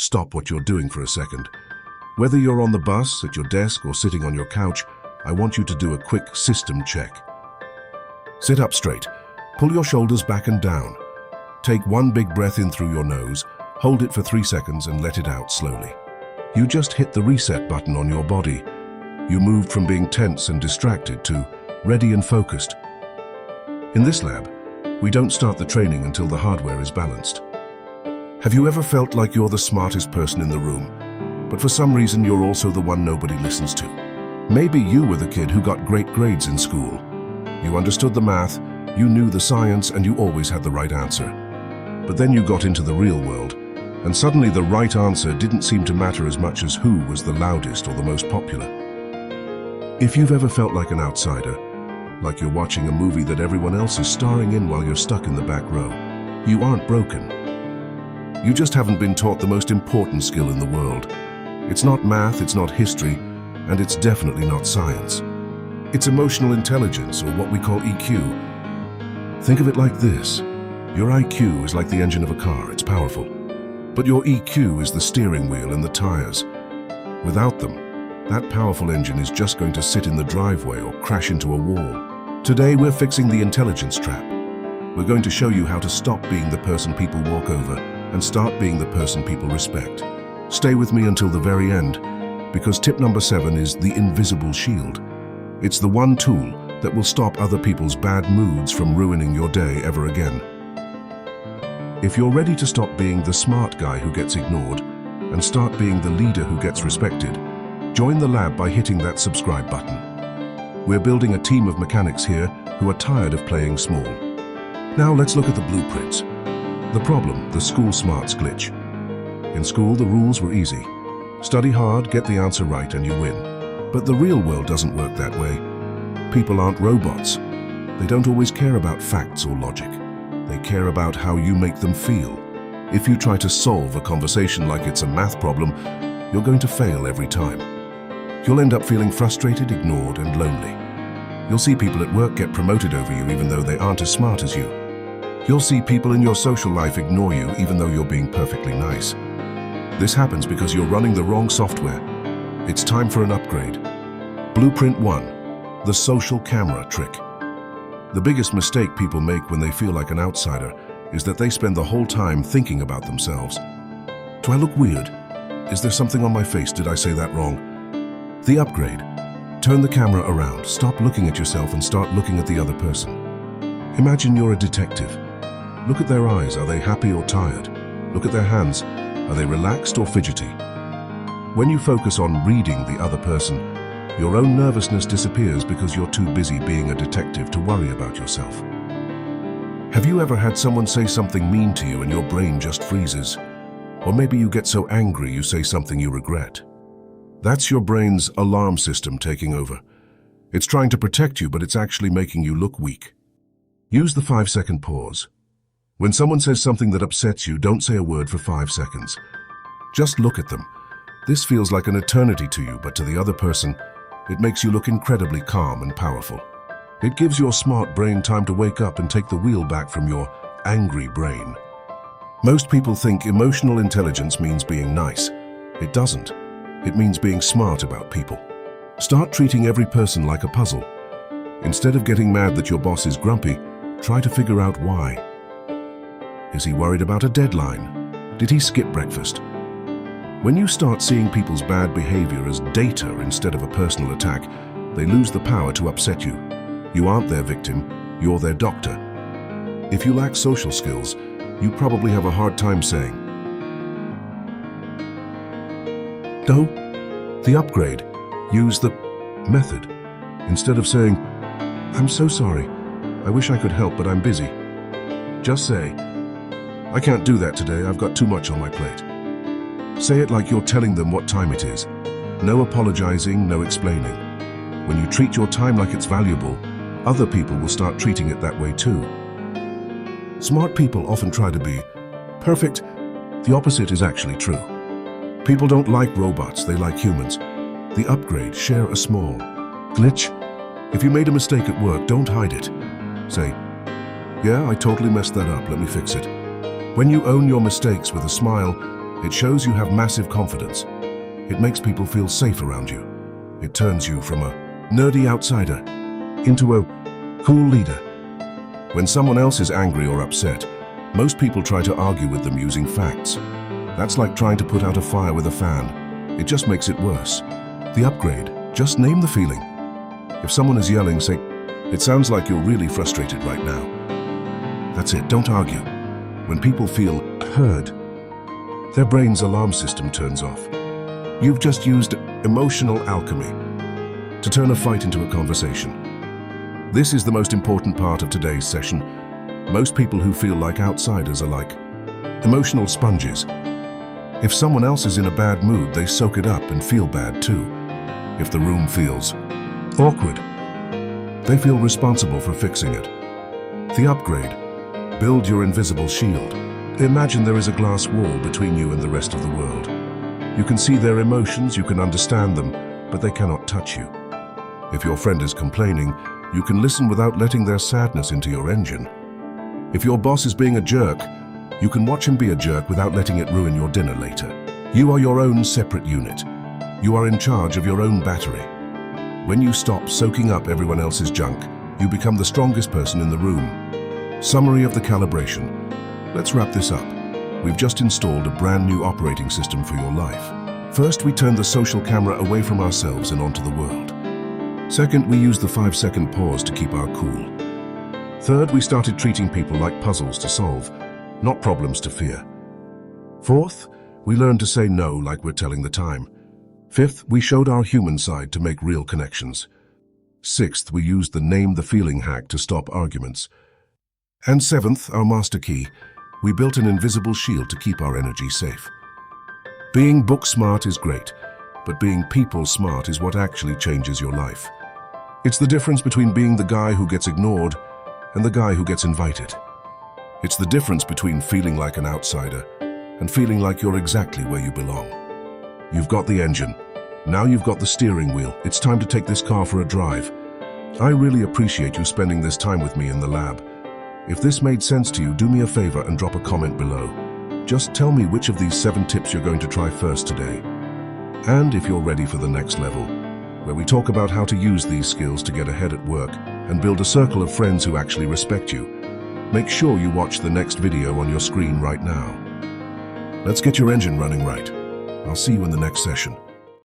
stop what you're doing for a second. Whether you're on the bus, at your desk, or sitting on your couch, I want you to do a quick system check. Sit up straight. Pull your shoulders back and down. Take one big breath in through your nose, hold it for 3 seconds and let it out slowly. You just hit the reset button on your body. You moved from being tense and distracted to ready and focused. In this lab, we don't start the training until the hardware is balanced. Have you ever felt like you're the smartest person in the room, but for some reason you're also the one nobody listens to? Maybe you were the kid who got great grades in school. You understood the math, you knew the science, and you always had the right answer. But then you got into the real world, and suddenly the right answer didn't seem to matter as much as who was the loudest or the most popular. If you've ever felt like an outsider, like you're watching a movie that everyone else is starring in while you're stuck in the back row, you aren't broken. You just haven't been taught the most important skill in the world. It's not math, it's not history, and it's definitely not science. It's emotional intelligence, or what we call EQ. Think of it like this. Your IQ is like the engine of a car, it's powerful. But your EQ is the steering wheel and the tires. Without them, that powerful engine is just going to sit in the driveway or crash into a wall. Today we're fixing the intelligence trap. We're going to show you how to stop being the person people walk over and start being the person people respect. Stay with me until the very end, because tip number 7 is the invisible shield. It's the one tool that will stop other people's bad moods from ruining your day ever again. If you're ready to stop being the smart guy who gets ignored and start being the leader who gets respected, join the lab by hitting that subscribe button. We're building a team of mechanics here who are tired of playing small. Now let's look at the blueprints. The problem, the school smarts glitch. In school, the rules were easy. Study hard, get the answer right, and you win. But the real world doesn't work that way. People aren't robots. They don't always care about facts or logic. They care about how you make them feel. If you try to solve a conversation like it's a math problem, you're going to fail every time. You'll end up feeling frustrated, ignored, and lonely. You'll see people at work get promoted over you even though they aren't as smart as you. You'll see people in your social life ignore you even though you're being perfectly nice. This happens because you're running the wrong software. It's time for an upgrade. Blueprint 1, the social camera trick. The biggest mistake people make when they feel like an outsider is that they spend the whole time thinking about themselves. Do I look weird? Is there something on my face? Did I say that wrong? The upgrade. Turn the camera around, stop looking at yourself and start looking at the other person. Imagine you're a detective. Look at their eyes, are they happy or tired? Look at their hands, are they relaxed or fidgety? When you focus on reading the other person, your own nervousness disappears because you're too busy being a detective to worry about yourself. Have you ever had someone say something mean to you and your brain just freezes? Or maybe you get so angry you say something you regret. That's your brain's alarm system taking over. It's trying to protect you, but it's actually making you look weak. Use the 5-second pause. When someone says something that upsets you, don't say a word for 5 seconds. Just look at them. This feels like an eternity to you, but to the other person, it makes you look incredibly calm and powerful. It gives your smart brain time to wake up and take the wheel back from your angry brain. Most people think emotional intelligence means being nice. It doesn't. It means being smart about people. Start treating every person like a puzzle. Instead of getting mad that your boss is grumpy, try to figure out why. Is he worried about a deadline? Did he skip breakfast? When you start seeing people's bad behavior as data instead of a personal attack, they lose the power to upset you. You aren't their victim, you're their doctor. If you lack social skills, you probably have a hard time saying, "No." The upgrade. Use the method. Instead of saying, "I'm so sorry. I wish I could help, but I'm busy." Just say, "I can't do that today. I've got too much on my plate." Say it like you're telling them what time it is. No apologizing, no explaining. When you treat your time like it's valuable, other people will start treating it that way too. Smart people often try to be perfect. The opposite is actually true. People don't like robots, they like humans. The upgrade, share a small glitch. If you made a mistake at work, don't hide it. Say, "Yeah, I totally messed that up, let me fix it." When you own your mistakes with a smile, It shows you have massive confidence. It makes people feel safe around you. It turns you from a nerdy outsider into a cool leader. When someone else is angry or upset, most people try to argue with them using facts. That's like trying to put out a fire with a fan. It just makes it worse. The upgrade, just name the feeling. If someone is yelling, say, "It sounds like you're really frustrated right now." That's it, don't argue. When people feel heard, their brain's alarm system turns off. You've just used emotional alchemy to turn a fight into a conversation. This is the most important part of today's session. Most people who feel like outsiders are like emotional sponges. If someone else is in a bad mood, they soak it up and feel bad too. If the room feels awkward, they feel responsible for fixing it. The upgrade, build your invisible shield. Imagine there is a glass wall between you and the rest of the world. You can see their emotions, you can understand them, but they cannot touch you. If your friend is complaining, you can listen without letting their sadness into your engine. If your boss is being a jerk, you can watch him be a jerk without letting it ruin your dinner later. You are your own separate unit. You are in charge of your own battery. When you stop soaking up everyone else's junk, you become the strongest person in the room. Summary of the calibration. Let's wrap this up. We've just installed a brand new operating system for your life. First, we turned the social camera away from ourselves and onto the world. Second, we used the 5-second pause to keep our cool. Third, we started treating people like puzzles to solve, not problems to fear. Fourth, we learned to say no like we're telling the time. Fifth, we showed our human side to make real connections. Sixth, we used the name the feeling hack to stop arguments. And seventh, our master key, we built an invisible shield to keep our energy safe. Being book smart is great, but being people smart is what actually changes your life. It's the difference between being the guy who gets ignored and the guy who gets invited. It's the difference between feeling like an outsider and feeling like you're exactly where you belong. You've got the engine. Now you've got the steering wheel. It's time to take this car for a drive. I really appreciate you spending this time with me in the lab. If this made sense to you, do me a favor and drop a comment below. Just tell me which of these 7 tips you're going to try first today. And if you're ready for the next level, where we talk about how to use these skills to get ahead at work and build a circle of friends who actually respect you, make sure you watch the next video on your screen right now. Let's get your engine running right. I'll see you in the next session.